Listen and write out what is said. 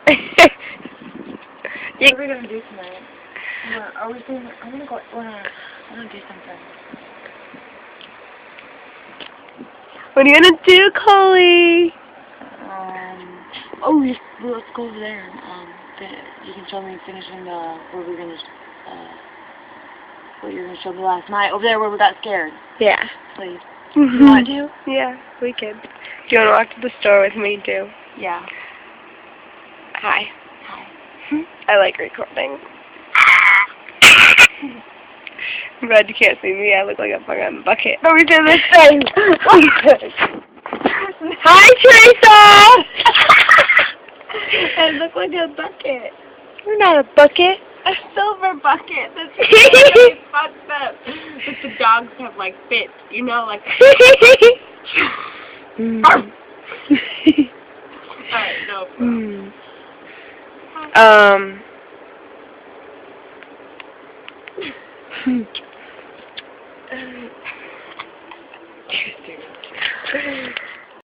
What are we gonna do tonight? Are we doing? I wanna go. I wanna do something. What are you gonna do, Chloe? Oh, yes, well, let's go over there. You can show me finishing the what we're gonna. What you were gonna show me last night over there where we got scared. Yeah. Please. You want to? Yeah, we can. Do you want to walk to the store with me too? Yeah. Hi. Hi. I like recording. I'm glad you can't see me. I look like a fucking bucket. No, we did this thing. Hi, Teresa! I look like a bucket. You're not a bucket. A silver bucket. That's really fucked up. But the dogs have like fits, you know, like. Alright, no. Um.